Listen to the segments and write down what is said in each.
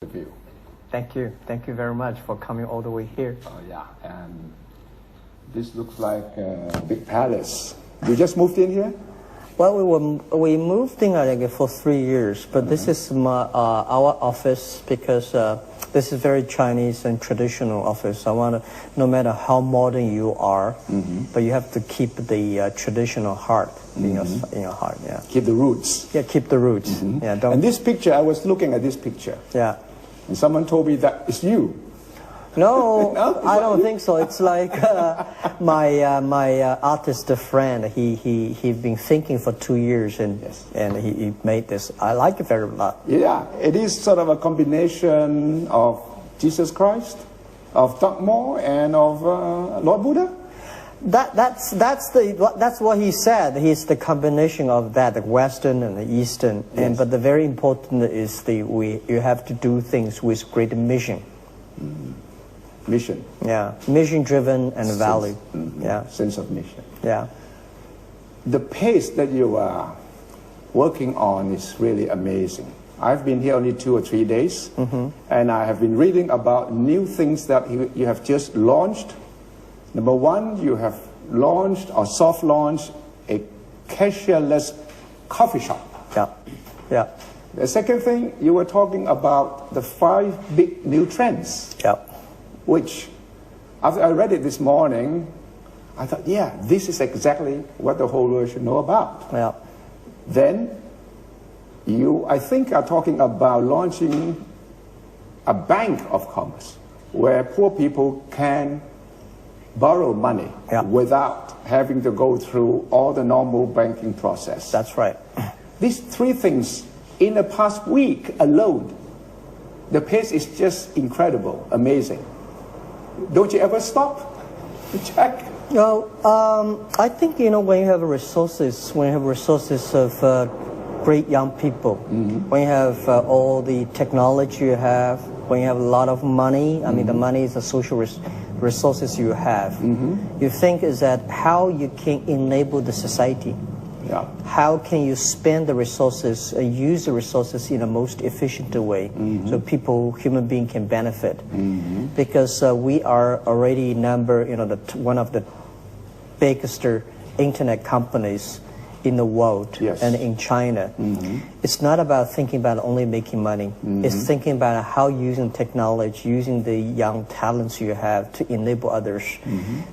View. Thank you. Thank you very much for coming all the way here. Oh yeah, and this looks like a big palace. You just moved in here? Well, we moved in for 3 years, but this is our office because this is very Chinese and traditional office. I want to, no matter how modern you are, but you have to keep the traditional heart in your heart. Yeah. Keep the roots. Yeah, keep the roots. Yeah. Don't. And this picture, I was looking at this picture. Yeah. And someone told me that it's you. No, No? I don't think so. It's like my artist friend. He's been thinking for 2 years and he made this. I like it very much. Yeah, it is sort of a combination of Jesus Christ, of Dogma, and of Lord Buddha. That's what he said. He's the combination of that, the Western and the Eastern. Yes. But the very important is you have to do things with great mission. Mission. Yeah, mission driven and value. Yeah, Sense of mission. yeah. The pace that you are working on is really amazing. I've been here only 2 or 3 days, and I have been reading about new things that you have just launched. Number one, you have launched or soft launched a cashierless coffee shop. Yeah, yeah, The second thing, you were talking about the 5 big new trends, yeah. which after I read it this morning, I thought, yeah, this is exactly what the whole world should know about. Yeah. Then you, I think, are talking about launching a bank of commerce where poor people can borrow money without having to go through all the normal banking process. That's right. These 3 things in the past week alone, the pace is just incredible, amazing. Don't you ever stop to check? No, I think, when you have resources, of great young people, when you have all the technology you have, when you have a lot of money, I mean, the money is the social resources you have. You think is that how you can enable the society. Yeah. How can you spend the resources, use the resources in the most efficient way, so human beings can benefit? Because we are already one of the biggest internet companies in the world and in China. It's not about thinking about only making money. It's thinking about how using technology, using the young talents you have to enable others.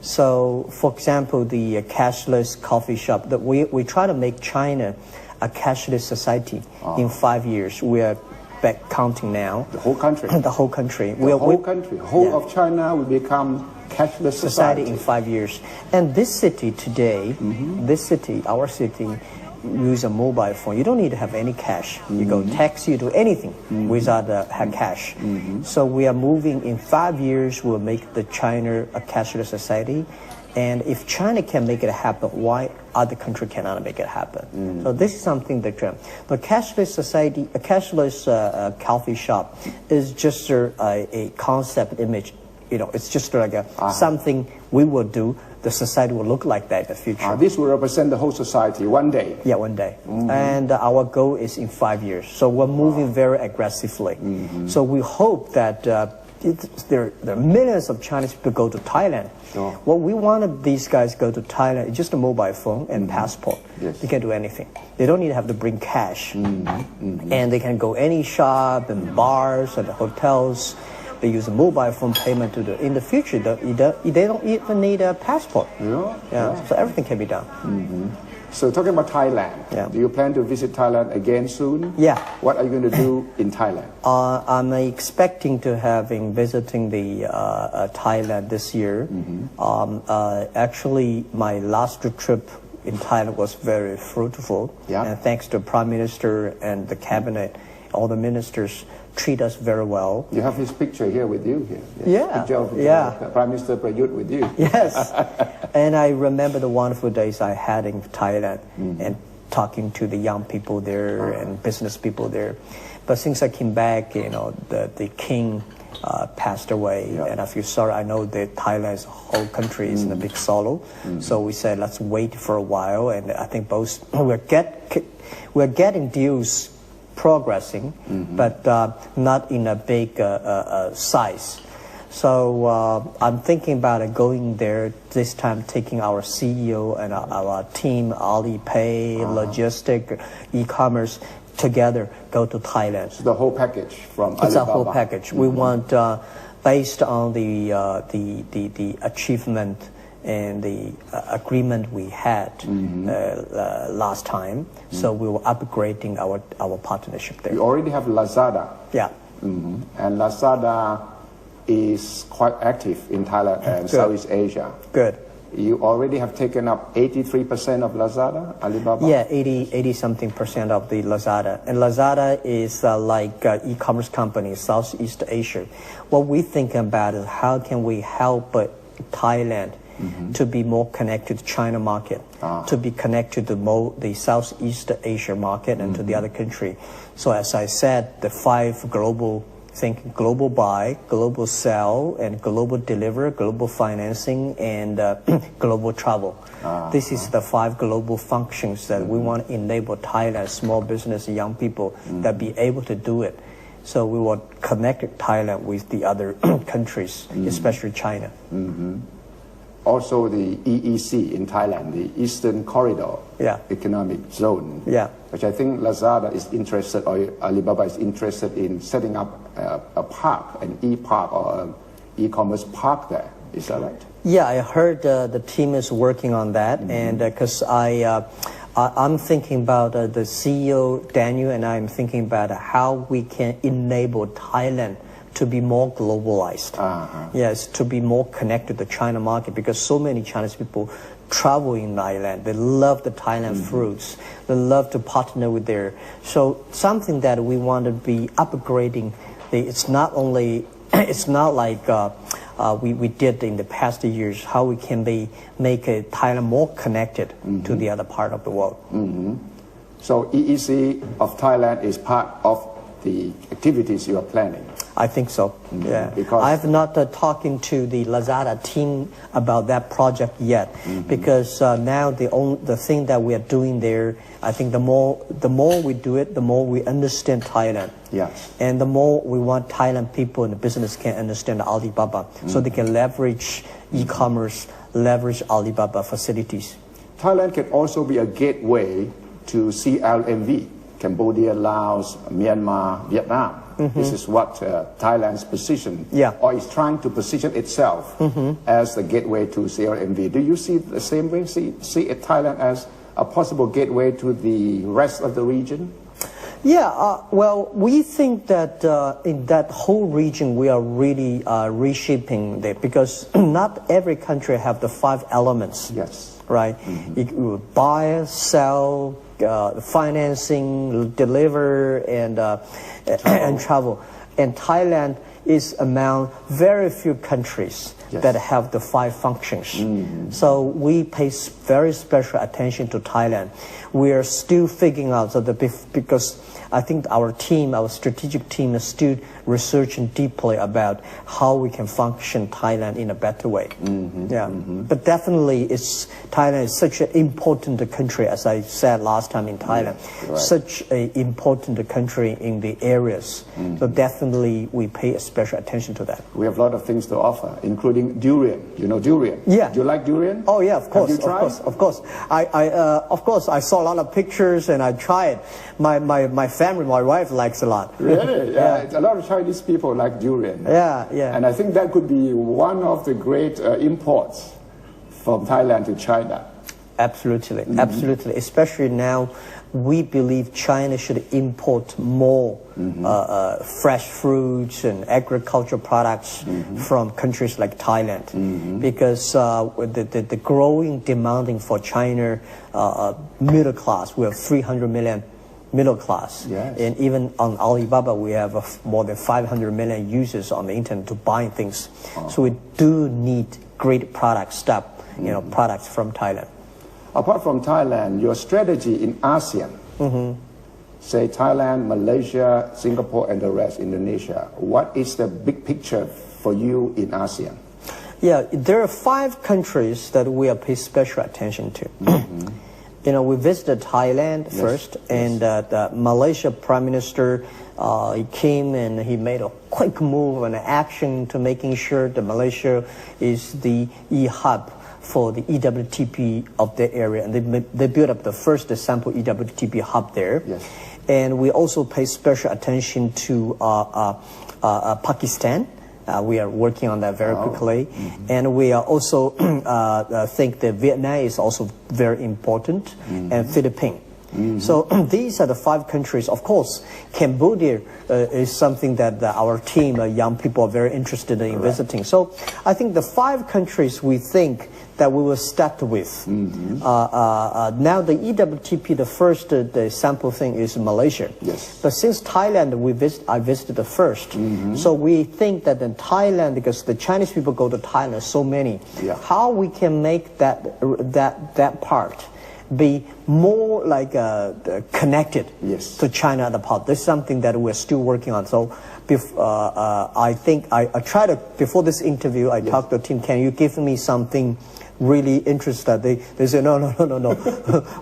So, for example, the cashless coffee shop, that we try to make China a cashless society in 5 years. We are back counting now. The whole country. The whole country. The whole of China will become cashless society in 5 years. And this city today, our city, use a mobile phone. You don't need to have any cash. You go taxi, you do anything without cash. So we are moving in 5 years. We'll make the China a cashless society. And if China can make it happen, why other country cannot make it happen? So this is something that the cashless society, a cashless coffee shop, is just a concept image. It's just like something we will do. The society will look like that in the future. This will represent the whole society one day. Yeah, one day. And our goal is in 5 years. So we're moving very aggressively. So we hope that there are millions of Chinese people go to Thailand. What we wanted these guys go to Thailand is just a mobile phone and passport. They can do anything. They don't need to have to bring cash. And they can go any shop and bars and hotels. They use a mobile phone payment to do. In the future, they don't even need a passport. So everything can be done. So talking about Thailand, do you plan to visit Thailand again soon? Yeah. What are you going to do in Thailand? I'm expecting to visiting the Thailand this year. Actually, my last trip in Thailand was very fruitful. And thanks to Prime Minister and the cabinet, all the ministers treat us very well. You have his picture here with you here. Picture of Prime Minister Prayut with you. Yes. And I remember the wonderful days I had in Thailand and talking to the young people there and business people there. But since I came back, the king passed away. And if you saw, I know that Thailand's whole country is in a big sorrow. So we said, let's wait for a while. And I think we're getting deals progressing, but not in a big size. So I'm thinking about going there this time, taking our CEO and our team, Alipay, logistic, e-commerce, together go to Thailand. So the whole package from Alibaba. It's a whole package. We want, based on the achievement and the agreement we had last time, so we were upgrading our partnership there. You already have Lazada. Yeah. And Lazada is quite active in Thailand and Southeast Asia. Good. You already have taken up 83% of Lazada, Alibaba? Yeah, 80-something% of the Lazada. And Lazada is like e-commerce company, Southeast Asia. What we think about is how can we help Thailand to be more connected to China market, to be connected to the Southeast Asia market and to the other country. So as I said, the 5 global think global buy, global sell, and global deliver, global financing, and global travel. This is the 5 global functions that we want to enable Thailand, small business, young people that be able to do it. So we will connect Thailand with the other countries, especially China. Also the EEC in Thailand, the Eastern Corridor Economic Zone, which I think Lazada is interested, or Alibaba is interested in setting up a park, an e-park or an e-commerce park there. Is that right? Yeah, I heard the team is working on that, and because I'm thinking about the CEO, Daniel, and I'm thinking about how we can enable Thailand to be more globalized. Yes, to be more connected to the China market, because so many Chinese people travel in Thailand. They love the Thailand fruits. They love to partner with their. So something that we want to be upgrading. It's not only. It's not like we did in the past years. How we can make Thailand more connected to the other part of the world. So EEC of Thailand is part of the activities you are planning. I think so. Yeah, because I've not talking to the Lazada team about that project yet, because now the thing that we are doing there, I think the more we do it, the more we understand Thailand. Yes. And the more we want Thailand people in the business can understand Alibaba, so they can leverage e-commerce, leverage Alibaba facilities. Thailand can also be a gateway to CLMV. Cambodia, Laos, Myanmar, Vietnam. This is what Thailand's position, or is trying to position itself as the gateway to CLMV. Do you see the same way? See Thailand as a possible gateway to the rest of the region? Yeah, well, we think that in that whole region we are really reshaping it, because not every country have the 5 elements. Yes. Right? You buy, sell, financing, deliver, and travel. And Thailand is among very few countries that have the 5 functions. So we pay very special attention to Thailand. We are still figuring out because I think our team, our strategic team, is still researching deeply about how we can function Thailand in a better way. But definitely, Thailand is such an important country, as I said last time in Thailand, such an important country in the areas. So definitely, we pay special attention to that. We have a lot of things to offer, including durian. You know durian? Yeah. Do you like durian? Oh yeah, of course. Have you tried? Of course. Of course, I saw a lot of pictures and I tried. My family, my wife likes a lot. Really? Yeah. A lot of Chinese people like durian. Yeah, yeah. And I think that could be one of the great imports from Thailand to China. Absolutely, absolutely. Especially now, we believe China should import more fresh fruits and agricultural products from countries like Thailand, because the growing demanding for China middle class, we have 300 million middle class, and even on Alibaba we have more than 500 million users on the internet to buy things. So we do need great products, products from Thailand. Apart from Thailand, your strategy in ASEAN, say Thailand, Malaysia, Singapore, and the rest, Indonesia, what is the big picture for you in ASEAN? Yeah, there are 5 countries that we are paying special attention to. we visited Thailand first, and the Malaysia Prime Minister, he came and he made a quick move and action to making sure that Malaysia is the e-hub for the EWTP of the area. And they built up the first sample EWTP hub there. Yes. And we also pay special attention to Pakistan. We are working on that very quickly. And we are also think that Vietnam is also very important, and Philippines. So these are the 5 countries. Of course, Cambodia is something that our team, young people, are very interested in visiting. So I think the 5 countries we think that we will start with. Now the EWTP, the first the sample thing is Malaysia. Yes. But since Thailand, I visited the first. So we think that in Thailand, because the Chinese people go to Thailand, so many, how we can make that part be more like connected to China at the part. This is something that we're still working on. So I think I try to, before this interview, I talked to the team, can you give me something really interesting? They say, no.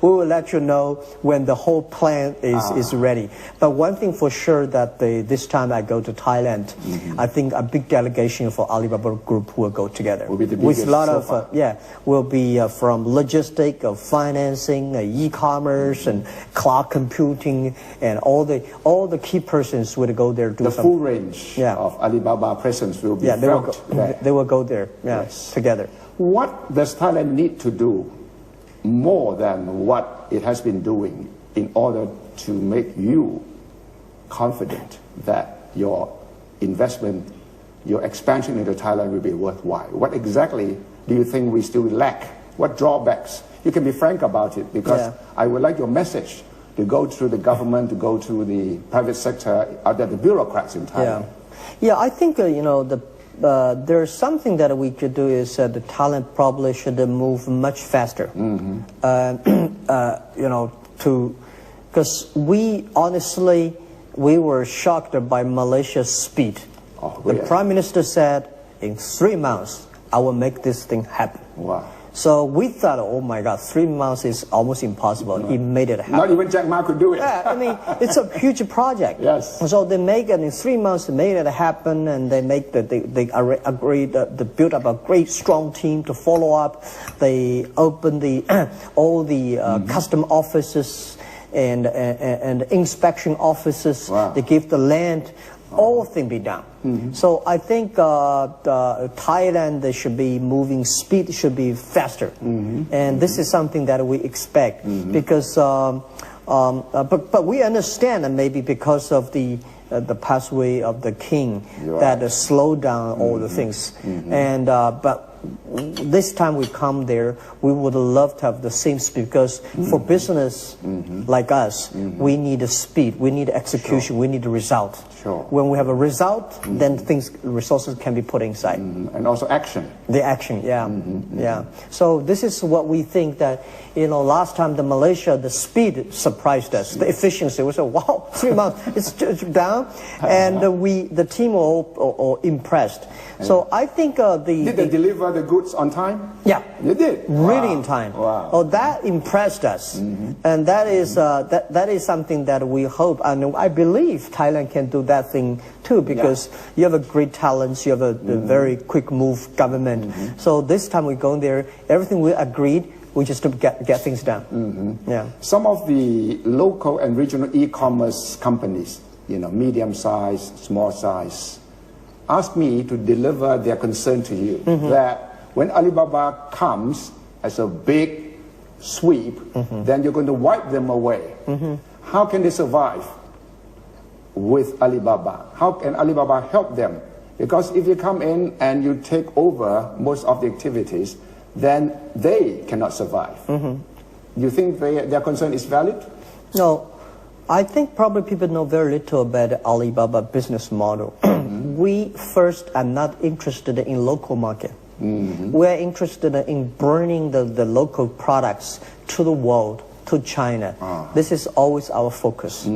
We will let you know when the whole plan is ready. But one thing for sure that this time I go to Thailand, I think a big delegation for Alibaba Group will go together. Will be the with biggest a lot so of, far. will be from logistic, financing, e-commerce, and cloud computing, and all the key persons will go there. The full range of Alibaba presence will be felt there. They will go there together. What does Thailand need to do more than what it has been doing in order to make you confident that your investment, your expansion into Thailand will be worthwhile? What exactly do you think we still lack? What drawbacks? You can be frank about it, because I would like your message to go to the government, to go to the private sector, the bureaucrats in Thailand. Yeah, I think, there's something that we could do is the talent probably should move much faster. Because we honestly, we were shocked by Malaysia's speed. The Prime Minister said, in 3 months, I will make this thing happen. Wow. So we thought, oh my God, 3 months is almost impossible. He made it happen. Not even Jack Ma could do it. Yeah, I mean, it's a huge project. Yes. So they make it in 3 months, they made it happen, and they make they agreed to build up a great strong team to follow up. They open all the custom offices and inspection offices. Wow. They give the land. All things be done. So I think Thailand should be moving, speed should be faster, and this is something that we expect because. But we understand that maybe because of the pathway of the king that slowed down all the things, and but. This time we come there, we would love to have the same speed, because for business like us, we need a speed, we need execution, we need a result. When we have a result, then resources can be put inside. And also action. The action, yeah. So this is what we think that, last time Malaysia, the speed surprised us, the efficiency. We said, wow, 3 months, it's down, and the team were all impressed. So I think did they deliver the goods on time? Yeah, they did. Really in time. Wow. Oh, that impressed us, and that is that is something that we hope, and I believe Thailand can do that thing too, because you have a great talents, you have a very quick move government. So this time we go there, everything we agreed. We just to get things done. Yeah. Some of the local and regional e-commerce companies, medium size, small size, asked me to deliver their concern to you that when Alibaba comes as a big sweep, then you're going to wipe them away. How can they survive with Alibaba? How can Alibaba help them? Because if you come in and you take over most of the activities, then they cannot survive. You think their concern is valid? No. I think probably people know very little about the Alibaba business model. We first are not interested in local market. We are interested in bringing the local products to the world, to China. This is always our focus.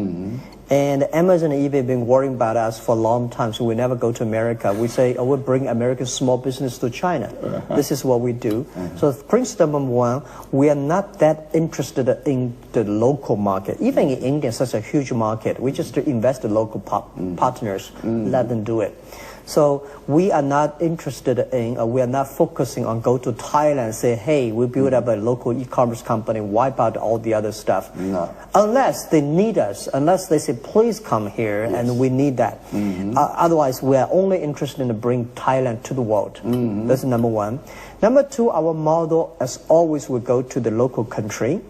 And Amazon and eBay have been worrying about us for a long time, so we never go to America. We say, oh, we'll bring American small business to China. This is what we do. So principle number one, we are not that interested in the local market. Even in India, such a huge market, we just invest in local partners, let them do it. So we are not interested in, we are not focusing on go to Thailand and say, hey, we build up a local e-commerce company, wipe out all the other stuff. No. Unless they need us, unless they say, please come here, and we need that. Otherwise, we are only interested in bringing Thailand to the world. That's number one. Number two, our model, as always, will go to the local country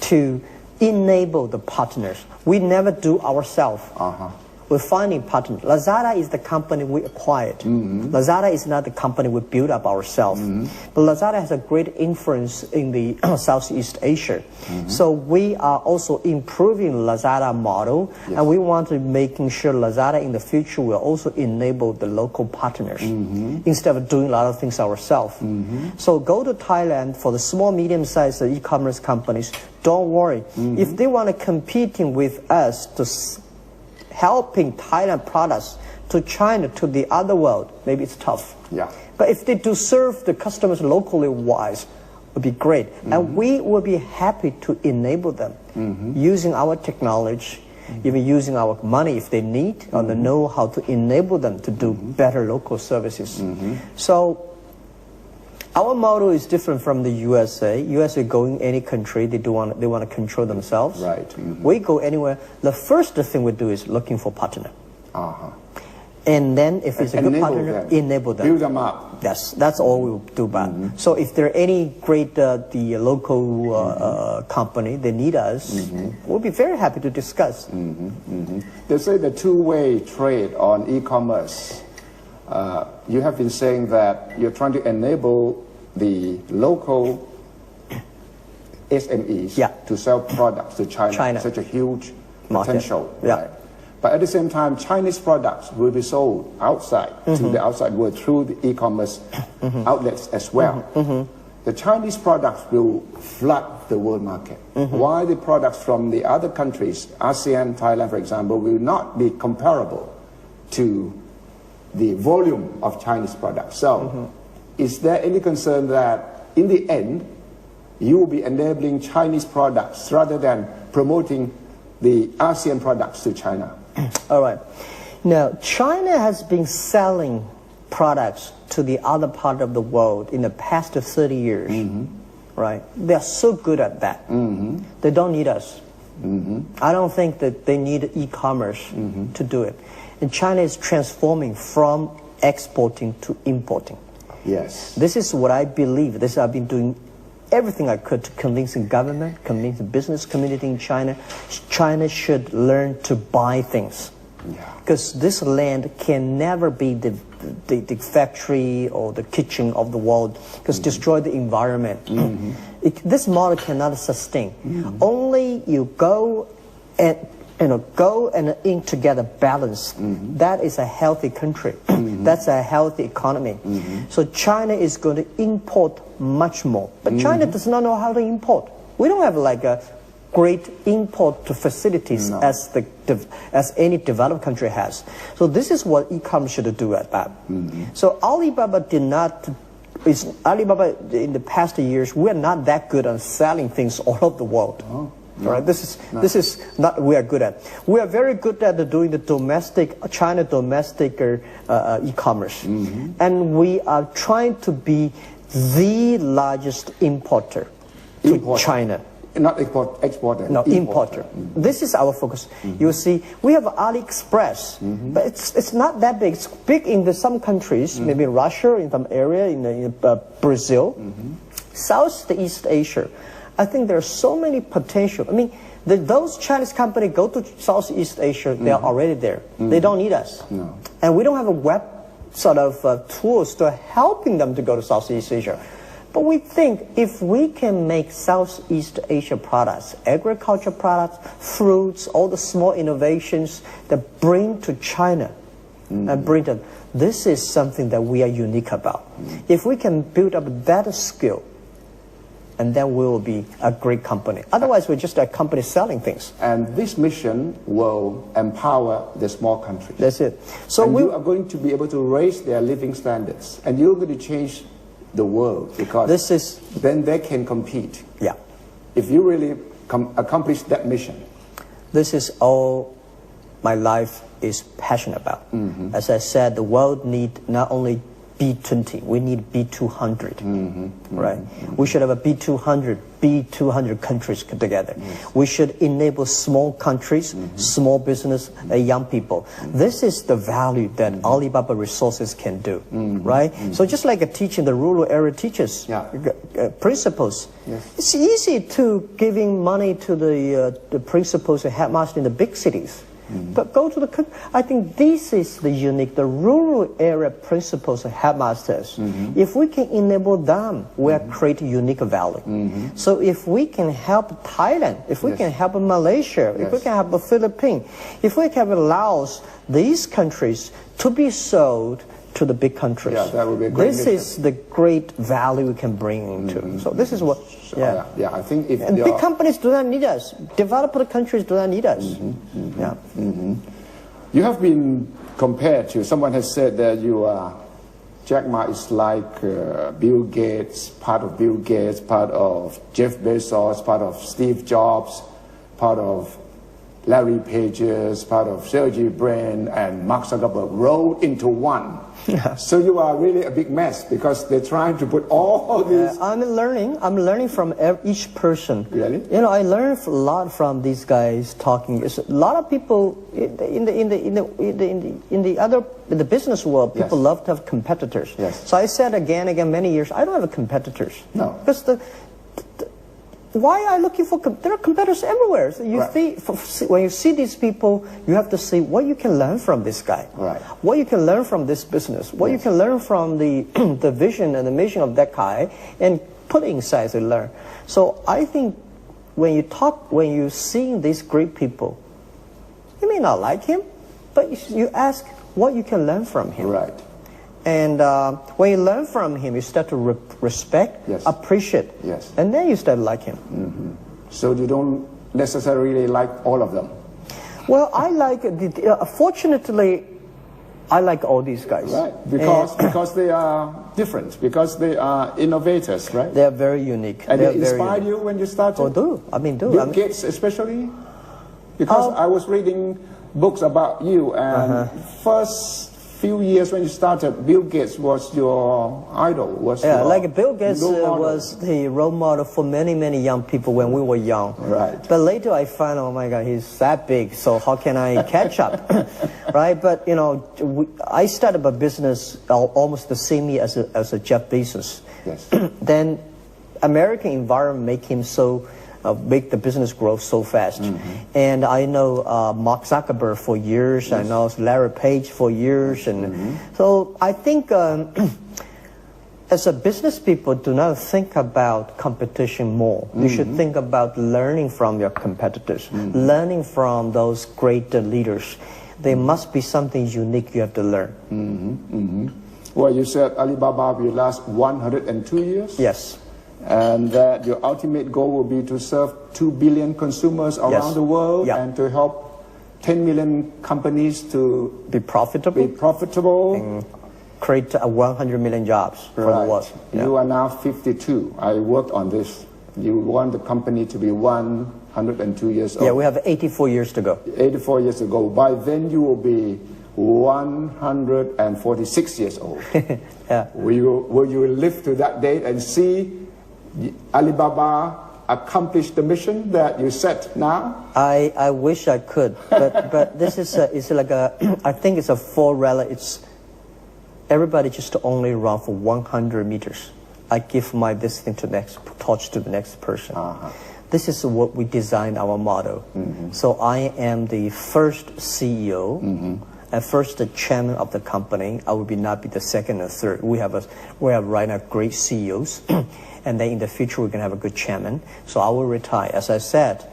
to enable the partners. We never do ourselves. We're finding partners. Lazada is the company we acquired. Lazada is not the company we built up ourselves. But Lazada has a great influence in the Southeast Asia. So we are also improving Lazada model, and we want to making sure Lazada in the future will also enable the local partners instead of doing a lot of things ourselves. So go to Thailand for the small, medium-sized e-commerce companies. Don't worry. If they want to competing with us to helping Thailand products to China, to the other world, maybe it's tough. But if they do serve the customers locally wise, it would be great. And we will be happy to enable them using our technology, even using our money if they need, or the know-how to enable them to do better local services. So our model is different from the USA. USA going any country, they want to control themselves. We go anywhere. The first thing we do is looking for partner. And then if it's a good partner, enable them. Build them up. Yes, that's all we do about. So if there are any great the local company, they need us, we'll be very happy to discuss. They say the two-way trade on e-commerce. You have been saying that you're trying to enable the local SMEs to sell products to China. Such a huge potential. Right? But at the same time, Chinese products will be sold outside to the outside world through the e-commerce outlets as well. The Chinese products will flood the world market. Why the products from the other countries, ASEAN, Thailand, for example, will not be comparable to the volume of Chinese products. So is there any concern that in the end you will be enabling Chinese products rather than promoting the ASEAN products to China? All right. Now, China has been selling products to the other part of the world in the past 30 years. Right? They're so good at that. They don't need us. I don't think that they need e-commerce to do it. And China is transforming from exporting to importing. This is what I believe. This I've been doing everything I could to convince the government, convince the business community in China. China should learn to buy things. Because this land can never be the factory or the kitchen of the world, because destroy the environment. This model cannot sustain. Only you go and in together balanced. That is a healthy country. That's a healthy economy. So China is going to import much more. But China does not know how to import. We don't have like a great import facilities as any developed country has. So this is what e-commerce should do at that. So Alibaba did not. Alibaba in the past years, we're not that good on selling things all over the world. Right? This is not we are good at. We are very good at doing the domestic China domestic e-commerce, and we are trying to be the largest importer to China. Not exporter. No, importer. This is our focus. You see, we have AliExpress, but it's not that big. It's big in some countries, maybe Russia, in some area, in Brazil, Southeast Asia. I think there are so many potential. I mean, those Chinese companies go to Southeast Asia, they are already there. They don't need us. And we don't have a web sort of tools to helping them to go to Southeast Asia. But we think if we can make Southeast Asia products, agriculture products, fruits, all the small innovations that bring to China and bring them, this is something that we are unique about. If we can build up that skill, and then we will be a great company. Otherwise, we're just a company selling things. And this mission will empower the small countries. That's it. So and you are going to be able to raise their living standards, and you're going to change the world, because then they can compete. Yeah. If you really accomplish that mission. This is all my life is passionate about. As I said, the world needs not only B20, we need B200, right? We should have a B200 countries together. We should enable small countries, small business, young people. This is the value that Alibaba Resources can do, right? So just like teaching the rural area teachers principles, it's easy to giving money to the principals and headmasters in the big cities. But go to the, I think this is the unique, the rural area principals and headmasters. If we can enable them, we'll create unique value. So if we can help Thailand, if we can help Malaysia, if we can help the Philippines, if we can allow these countries to be sold to the big countries. That would be a great This is the great value we can bring into. So this is what, I think if and big companies do not need us. Developed countries do not need us. You have been compared to, someone has said that you are, Jack Ma is like Bill Gates, part of Bill Gates, part of Jeff Bezos, part of Steve Jobs, part of Larry Page's, part of Sergey Brin and Mark Zuckerberg rolled into one. So you are really a big mess, because they're trying to put all these... I'm learning from each person. Really? You know, I learn a lot from these guys talking. A lot of people in the business world, people love to have competitors. So I said again, many years, I don't have competitors. No. Because why are you looking for, there are competitors everywhere. So you when you see these people, you have to see what you can learn from this guy. What you can learn from this business. What you can learn from the, the vision and the mission of that guy, and put insights and learn. So I think when you see these great people, you may not like him, but you ask what you can learn from him. And when you learn from him, you start to respect, appreciate, and then you start to like him. So you don't necessarily like all of them? Well, I like, fortunately, I like all these guys. Because they are different, because they are innovators, right? They are very unique. And they inspired you when you started? Oh, do. Bill Gates especially? Because I was reading books about you, and first few years when you started, Bill Gates was your idol. Like Bill Gates was the role model for many, many young people when we were young. But later I found, oh my God, he's that big, so how can I catch up? But you know, I started a business almost the same year as a Jeff Bezos. Then American environment make him so make the business grow so fast. And I know Mark Zuckerberg for years, I know Larry Page for years, and so I think as a business people, do not think about competition more. You should think about learning from your competitors, learning from those great leaders. There must be something unique you have to learn. Well, you said Alibaba will last 102 years? Yes. And that your ultimate goal will be to serve 2 billion consumers around the world, and to help 10 million companies to be profitable, and create 100 million jobs for the world. You are now 52. I worked on this. You want the company to be 102 years old. Yeah, we have 84 years to go. 84 years to go. By then you will be 146 years old. Will you live to that date and see Alibaba accomplish the mission that you set now? I wish I could, but this is it's like I think it's a it's everybody just to only run for 100 meters. I give my this thing to torch to the next person. This is what we designed our motto. So I am the first CEO. And first, the chairman of the company. I will not be the second or third. We have right now great CEOs, and then in the future we're gonna have a good chairman. So I will retire. As I said,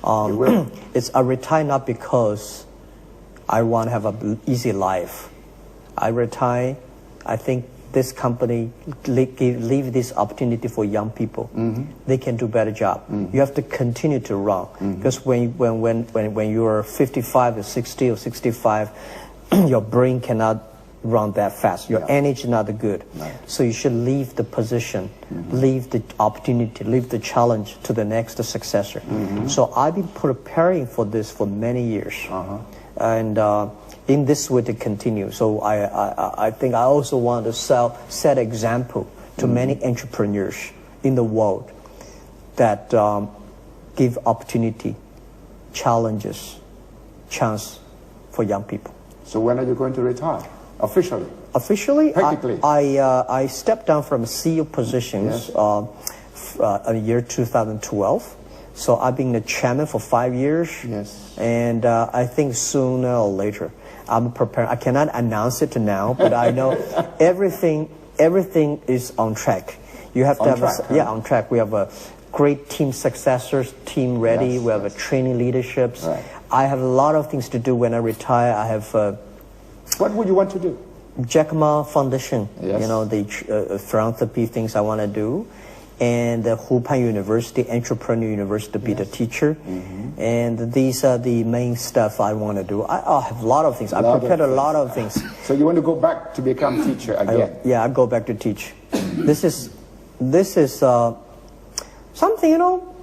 I retire not because I want to have an easy life. I retire. I think this company leave this opportunity for young people. They can do better job. You have to continue to run, because when you are 55 or 60 or 65, your brain cannot run that fast. Your energy is not good. So you should leave the position, leave the opportunity, leave the challenge to the next successor. So I've been preparing for this for many years. And in this way to continue. So I think I also want to set example to many entrepreneurs in the world that give opportunity, challenges, chance for young people. So when are you going to retire? Officially? Officially, Practically? I stepped down from CEO positions in the year 2012. So I've been the chairman for 5 years. Yes. And I think sooner or later, I'm prepared. I cannot announce it now, but I know everything is on track. You have to have on track. We have a great team successors, team ready. We have a training leaderships. Right. I have a lot of things to do when I retire. I have. What would you want to do? Jack Ma Foundation. Yes. You know, the philanthropy things I want to do. And Hupan University, Entrepreneur University, to be the teacher. And these are the main stuff I want to do. I have a lot of things. I prepared a lot of things. So you want to go back to become teacher again? I go back to teach. This is something, you know,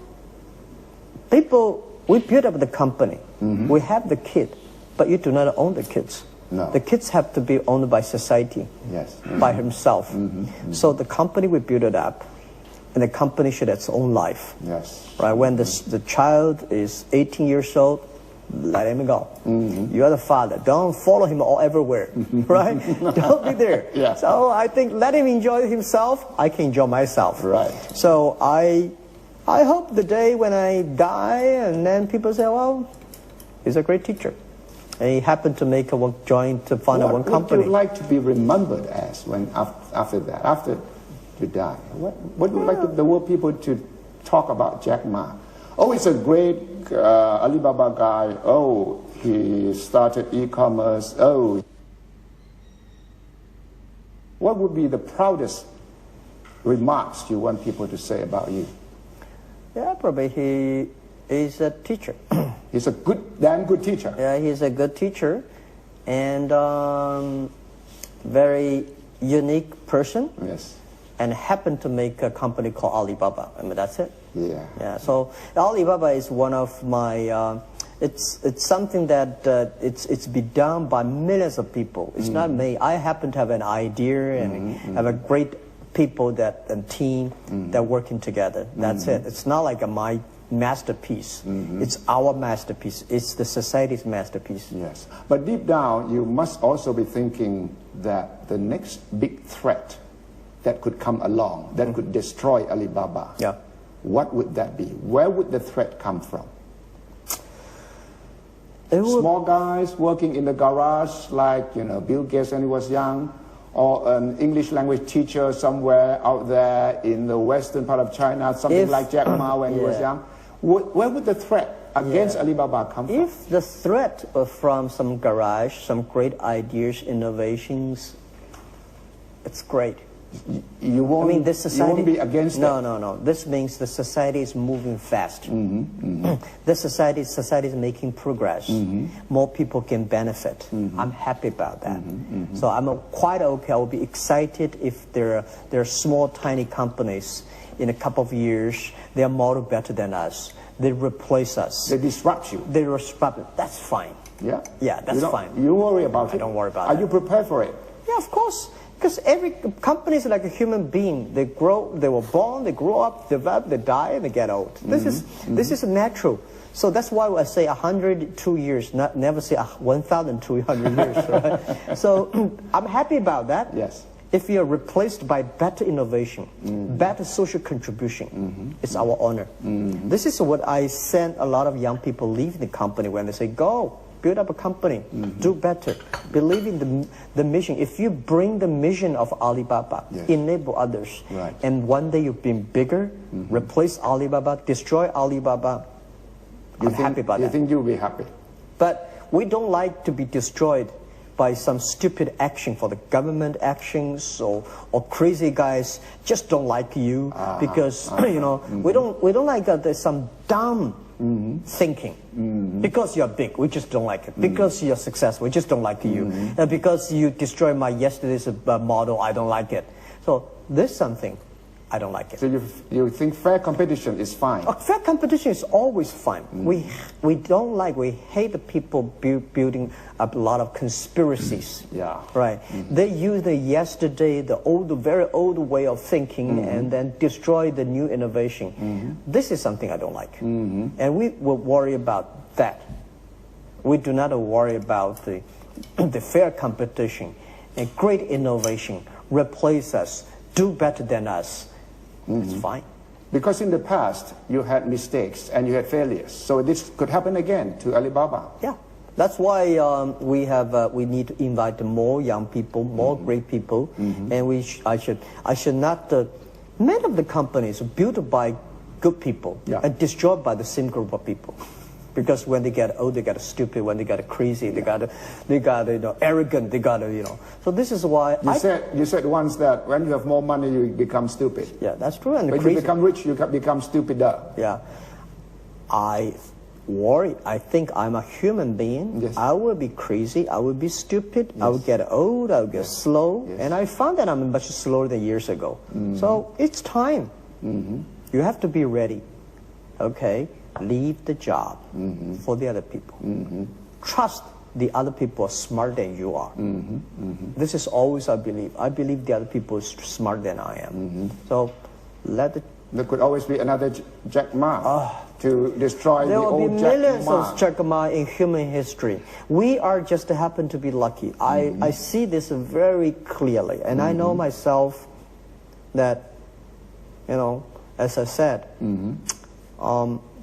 people, we build up the company. We have the kid, but you do not own the kids. No. The kids have to be owned by society, by himself. So the company, we build it up. And the company should have its own life. Yes. Right? When the child is 18 years old, let him go. You are the father. Don't follow him all everywhere. Right? Don't be there. So I think let him enjoy himself. I can enjoy myself. Right. So I hope the day when I die and then people say, well, he's a great teacher. And he happened to make one company. What would you like to be remembered as when after that? After you die, what would you like the world people to talk about Jack Ma? Oh, he's a great Alibaba guy. Oh, he started e-commerce. Oh, what would be the proudest remarks you want people to say about you? Yeah, probably he is a teacher. He's a damn good teacher. Yeah, he's a good teacher, and very unique person. Yes. And happened to make a company called Alibaba. I mean, that's it. Yeah. So Alibaba is one of my. It's something that it's been done by millions of people. It's not me. I happen to have an idea and have a great people and team that working together. That's it. It's not like my masterpiece. It's our masterpiece. It's the society's masterpiece. Yes. But deep down, you must also be thinking that the next big threat that could come along, that could destroy Alibaba, what would that be? Where would the threat come from? Small guys working in the garage like, you know, Bill Gates when he was young, or an English language teacher somewhere out there in the western part of China, something like Jack Ma when he was young. Where would the threat against Alibaba come from? If the threat from some garage, some great ideas, innovations, it's great. You won't, I mean, this society, you won't be against it? No. This means the society is moving fast. The society is making progress. More people can benefit. I'm happy about that. So I'm quite okay. I will be excited if there are small, tiny companies in a couple of years. They are more better than us. They replace us. They disrupt you. They disrupt it. That's fine. Yeah? Yeah, that's fine. You worry about it? I don't worry about it. Are you prepared for it? Yeah, of course. Because every company is like a human being. They grow, they were born, they grow up, develop, they die, and they get old. This is natural. So that's why I say 102 years, never say 1,200 years. Right? So I'm happy about that. Yes. If you're replaced by better innovation, better social contribution, it's our honor. This is what I send a lot of young people leaving the company when they say, go. Build up a company, do better, believe in the mission. If you bring the mission of Alibaba, enable others, and one day you've been bigger, replace Alibaba, destroy Alibaba, I'm happy about that. You think you'll be happy? But we don't like to be destroyed by some stupid action for the government actions or crazy guys just don't like you because we don't like there's some dumb thinking. Because you're big, we just don't like it. Because you're successful, we just don't like you. And because you destroyed my yesterday's model, I don't like it. So there's something I don't like it. So you think fair competition is fine? Fair competition is always fine. We hate the people building up a lot of conspiracies. Yeah. Right. They use the yesterday, the very old way of thinking and then destroy the new innovation. This is something I don't like. And we will worry about that. We do not worry about the fair competition and great innovation, replace us, do better than us. It's fine. Because in the past, you had mistakes and you had failures. So this could happen again to Alibaba. Yeah. That's why we need to invite more young people, more great people. And I should not, many of the companies are built by good people and destroyed by the same group of people. Because when they get old, they get stupid. When they get crazy, they got arrogant. They got So this is why you said once that when you have more money, you become stupid. Yeah, that's true. And when you become rich, you become stupider. Yeah, I worry. I think I'm a human being. Yes. I will be crazy. I will be stupid. Yes. I will get old. I will get slow. Yes. And I found that I'm much slower than years ago. So it's time. You have to be ready. Okay. Leave the job for the other people. Trust the other people are smarter than you are. This is always I believe. I believe the other people are smarter than I am. So there could always be another Jack Ma to destroy the old Jack Ma. There will be millions of Jack Ma in human history. We are just happen to be lucky. I see this very clearly, and I know myself that, as I said,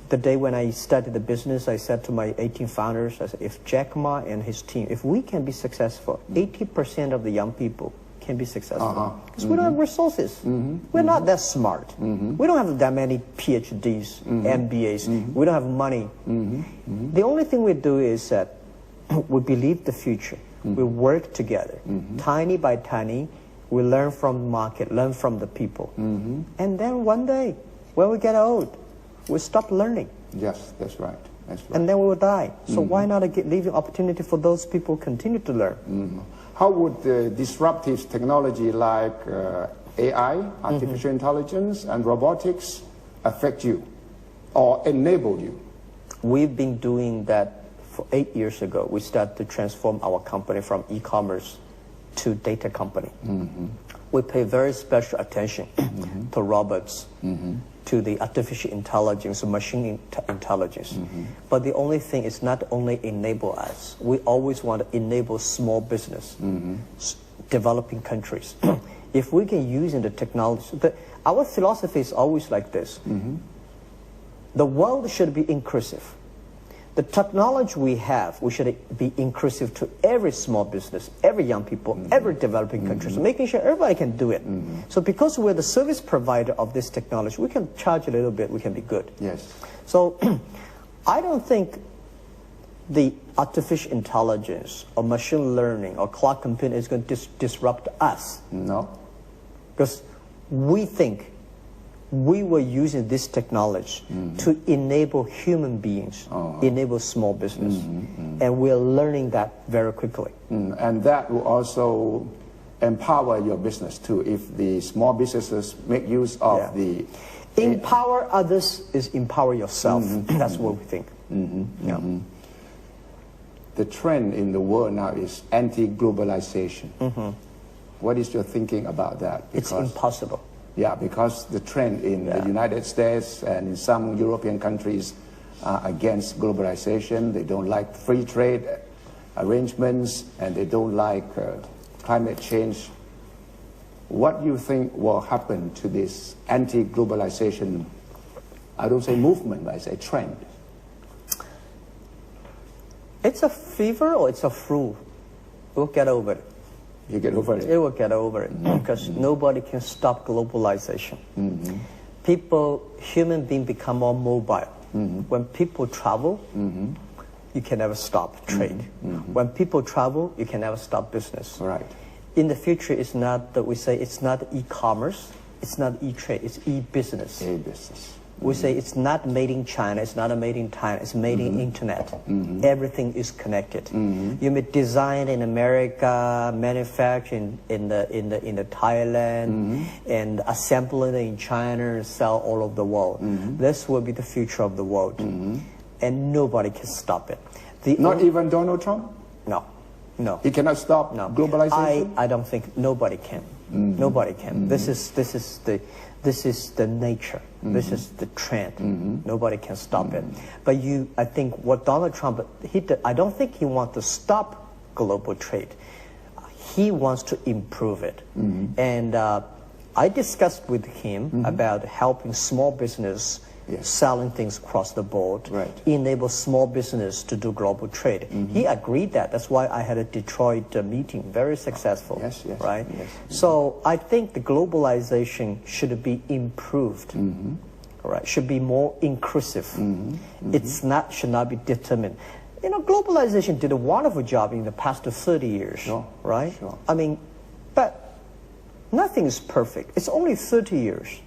the day when I started the business, I said to my 18 founders, I said, if Jack Ma and his team, if we can be successful, 80% of the young people can be successful. Because we don't have resources. We're not that smart. We don't have that many PhDs, MBAs. We don't have money. The only thing we do is that we believe the future. We work together. Tiny by tiny, we learn from the market, learn from the people. And then one day, when we get old, we stop learning. Yes, that's right. That's right. And then we will die. So why not leave an opportunity for those people to continue to learn? How would disruptive technology like AI, artificial intelligence, and robotics affect you or enable you? We've been doing that for 8 years ago. We started to transform our company from e-commerce to data company. We pay very special attention to robots, to the artificial intelligence, machine intelligence. But the only thing is not only enable us. We always want to enable small business, developing countries. If we can use the technology, our philosophy is always like this. The world should be inclusive. The technology we have, we should be inclusive to every small business, every young people, every developing country. So making sure everybody can do it. So because we're the service provider of this technology, we can charge a little bit, we can be good. Yes. So I don't think the artificial intelligence or machine learning or cloud computing is going to disrupt us. No. Because we think we were using this technology to enable human beings, enable small business. And we're learning that very quickly. And that will also empower your business too, if the small businesses make use of the... Empower others is empower yourself. That's what we think. The trend in the world now is anti-globalization. What is your thinking about that? Because it's impossible. Yeah, because the trend in the United States and in some European countries are against globalization. They don't like free trade arrangements, and they don't like climate change. What do you think will happen to this anti-globalization, I don't say movement, but I say trend? It's a fever or it's a flu. We'll get over it. You get over it? It will get over it because nobody can stop globalization. People, human beings become more mobile. When people travel, you can never stop trade. When people travel, you can never stop business. Right. In the future, it's not that we say it's not e-commerce, it's not e-trade, it's e-business. E-business. We say it's not made in China, it's not made in China, it's made in internet. Everything is connected. You may design in America, manufacture in the Thailand, and assemble it in China and sell all over the world. This will be the future of the world, and nobody can stop it. Not even Donald Trump? No, no. He cannot stop globalization? I don't think nobody can. Nobody can. This is the nature. This is the trend. Nobody can stop it. But I think what Donald Trump, I don't think he wants to stop global trade. He wants to improve it. And I discussed with him about helping small business selling things across the board, enable small business to do global trade. He agreed that. That's why I had a Detroit meeting, very successful, right? So I think the globalization should be improved, right? Should be more inclusive. Should not be determined. You know, globalization did a wonderful job in the past 30 years, right? I mean, but nothing is perfect. It's only 30 years.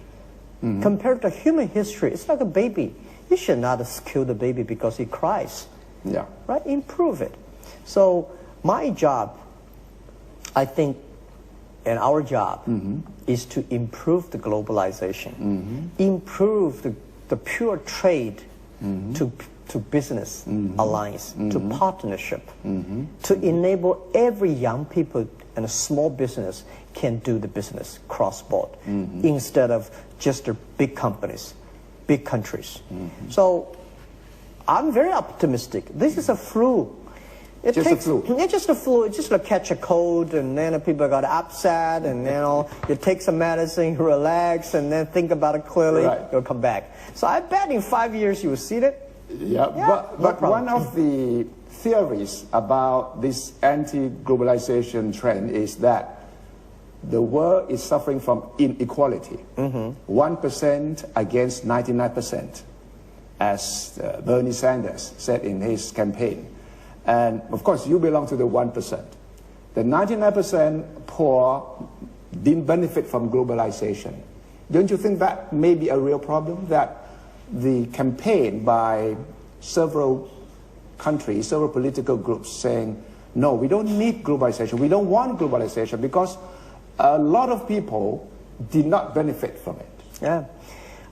Compared to human history, it's like a baby. You should not kill the baby because he cries. Right? Improve it. So my job, I think, and our job is to improve the globalization, improve the pure trade to business alliance, to partnership, to enable every young people and a small business can do the business cross-board instead of just the big companies, big countries. So I'm very optimistic. This is a flu. It's just a flu. It's just like catch a cold, and then people got upset, and you take some medicine, you relax, and then think about it clearly, you'll come back. So I bet in 5 years you will see it. But one of the theories about this anti-globalization trend is that the world is suffering from inequality. 1% against 99%, as Bernie Sanders said in his campaign. And of course, you belong to the 1%. The 99% poor didn't benefit from globalization. Don't you think that may be a real problem? That the campaign by several countries, several political groups saying, no, we don't need globalization, we don't want globalization, because a lot of people did not benefit from it.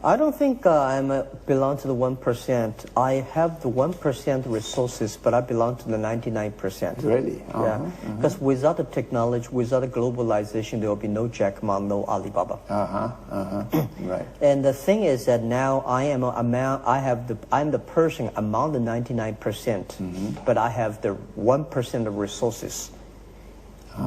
I don't think I belong to the 1%. I have the 1% resources, but I belong to the 99%. Really? Because without the technology, without the globalization, there will be no Jack Ma, no Alibaba. Right. And the thing is that now I'm the person among the 99%, but I have the 1% of resources.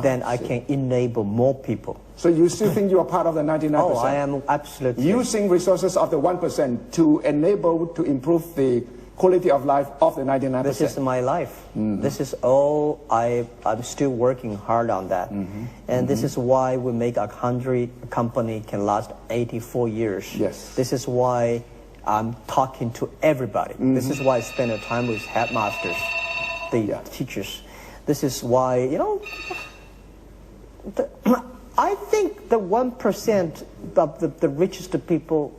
Then I can enable more people. So you still think you are part of the 99%? Oh, I am absolutely. Using resources of the 1% to enable, to improve the quality of life of the 99%. This is my life. This is all I'm still working hard on that. And this is why we make a company can last 84 years. This is why I'm talking to everybody. This is why I spend the time with headmasters, the teachers. This is why, I think the 1% of the richest people,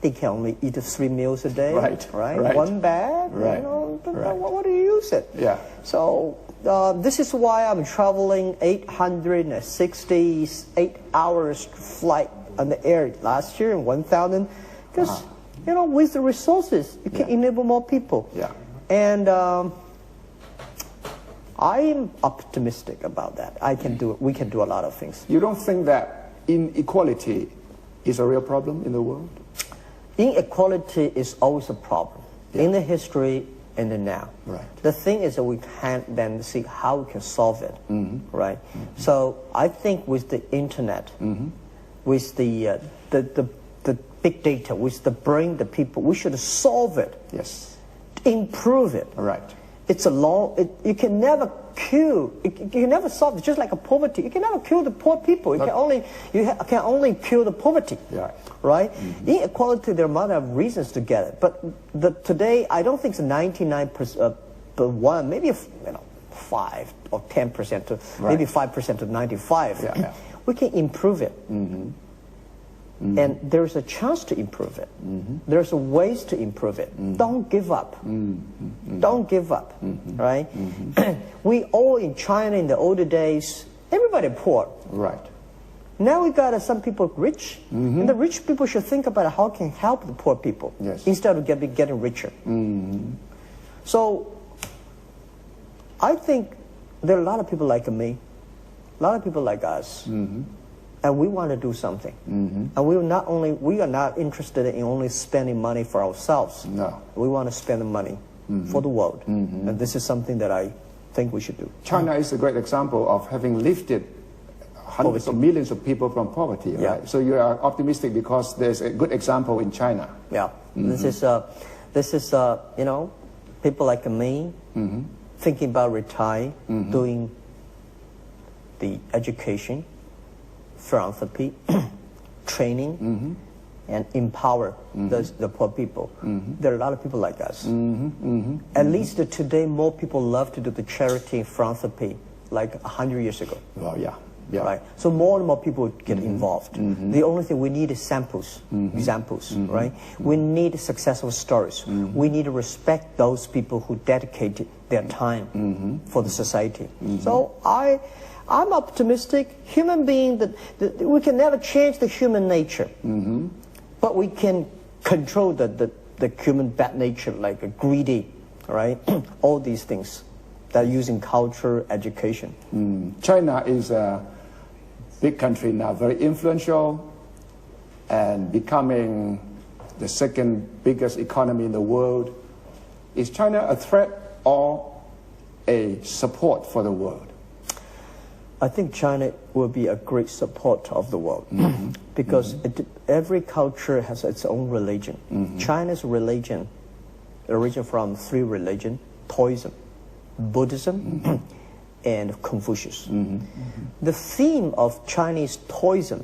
they can only eat 3 meals a day. Right. One bag. What do you use it? So this is why I'm traveling 868 hours flight on the air last year and 1,000. Because, with the resources, you can enable more people. And I'm optimistic about that. We can do a lot of things. You don't think that inequality is a real problem in the world? Inequality is always a problem in the history and the now. The thing is that we can't then see how we can solve it. So I think with the internet, with the big data, with the brain, the people, we should solve it. Improve it. It's a law. You can never kill. You can never solve it. Just like a poverty, you can never kill the poor people. You can only kill the poverty. Right? Inequality, there are a lot of reasons to get it. But today, I don't think it's 99% 1, maybe 5 or 10% to maybe 5% to 95, we can improve it. And there's a chance to improve it. There's ways to improve it. Don't give up. Don't give up, right? We all in China in the older days, everybody poor. Right. Now we got some people rich, and the rich people should think about how can help the poor people instead of getting richer. So I think there are a lot of people like me, a lot of people like us, and we want to do something. And we are not interested in only spending money for ourselves. No. We want to spend the money for the world, and this is something that I think we should do. China is a great example of having lifted hundreds of millions of people from poverty, right? So you are optimistic because there's a good example in China. Yeah, this is you know, people like me thinking about retire, doing the education, philanthropy, training, and empower the poor people. There are a lot of people like us. At least today, more people love to do the charity and philanthropy like 100 years ago. Well, yeah. Right. So more and more people get involved. The only thing we need is samples, examples, right? We need successful stories. We need to respect those people who dedicated their time for the society. So I'm optimistic. Human being, that we can never change the human nature, but we can control the human bad nature, like a greedy, right? All these things that are using culture, education. China is a big country now, very influential, and becoming the second biggest economy in the world. Is China a threat or a support for the world? I think China will be a great support of the world because every culture has its own religion. China's religion originates from 3 religions: Taoism, Buddhism, and Confucius. The theme of Chinese Taoism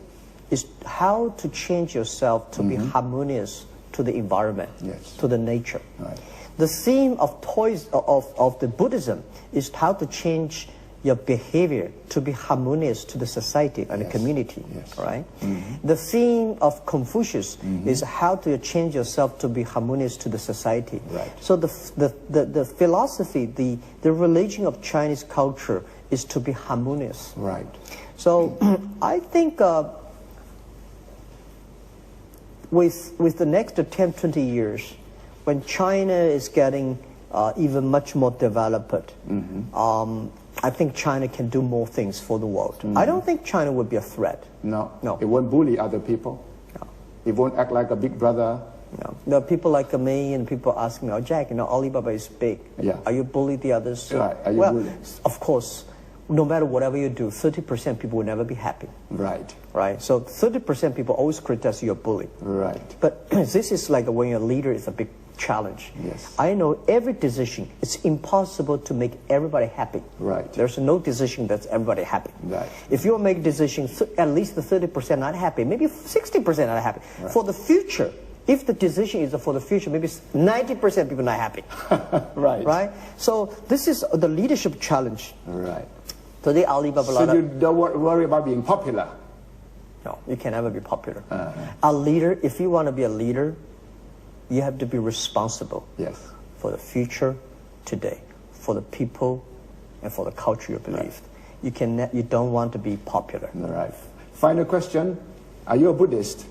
is how to change yourself to be harmonious to the environment, to the nature. The theme of the Buddhism is how to change your behavior to be harmonious to the society and the community, right? The theme of Confucius is how to change yourself to be harmonious to the society. So the philosophy, the religion of Chinese culture is to be harmonious. So I think with the next 10, 20 years, when China is getting even much more developed, I think China can do more things for the world. I don't think China would be a threat. No. It won't bully other people. It won't act like a big brother. There are people like me, and people ask me, "Oh, Jack, you know, Alibaba is big. Are you bullying the others?" Are you bullying? Of course. No matter whatever you do, 30% people will never be happy. Right. So 30% people always criticize you're a bully. But this is like when you're a leader, it's a big challenge. I know every decision, it's impossible to make everybody happy. There's no decision that's everybody happy. If you make decisions, at least the 30% not happy, maybe 60% not happy. For the future, if the decision is for the future, maybe 90% people not happy. Right? So this is the leadership challenge. Today, Alibaba. So you don't worry about being popular? No, you can never be popular. A leader, if you want to be a leader, you have to be responsible for the future today, for the people, and for the culture you believe. You don't want to be popular. Final question: are you a Buddhist?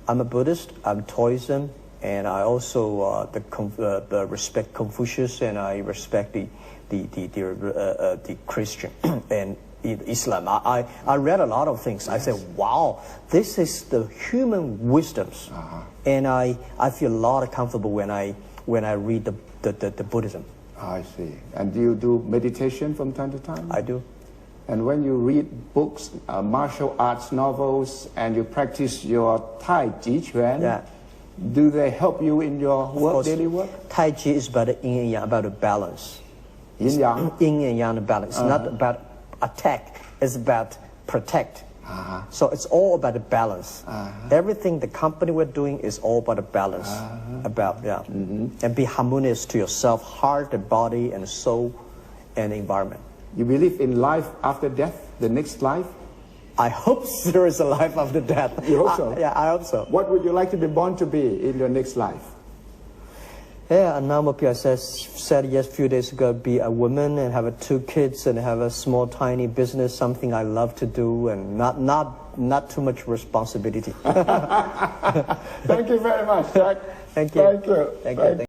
I'm a Buddhist. I'm Taoism, and I also respect Confucius, and I respect the Christian and Islam. I read a lot of things. I said, wow, this is the human wisdoms, and I feel a lot of comfortable when I read the Buddhism. I see. And do you do meditation from time to time? I do. And when you read books, martial arts novels, and you practice your Tai Chi Chuan, do they help you in your daily work? Tai Chi is about yin and yang, about a balance. Yin yang? Yin and yang balance. It's not about attack, it's about protect. So it's all about the balance. Everything the company we're doing is all about the balance. And be harmonious to yourself, heart and body and soul and environment. You believe in life after death, the next life? I hope there is a life after death. You hope so? Yeah, I hope so. What would you like to be born to be in your next life? Yeah, a number of people said yes a few days ago, be a woman and have 2 kids and have a small tiny business, something I love to do and not too much responsibility. Thank you very much, Jack. Thank you. Thank you. Thank you.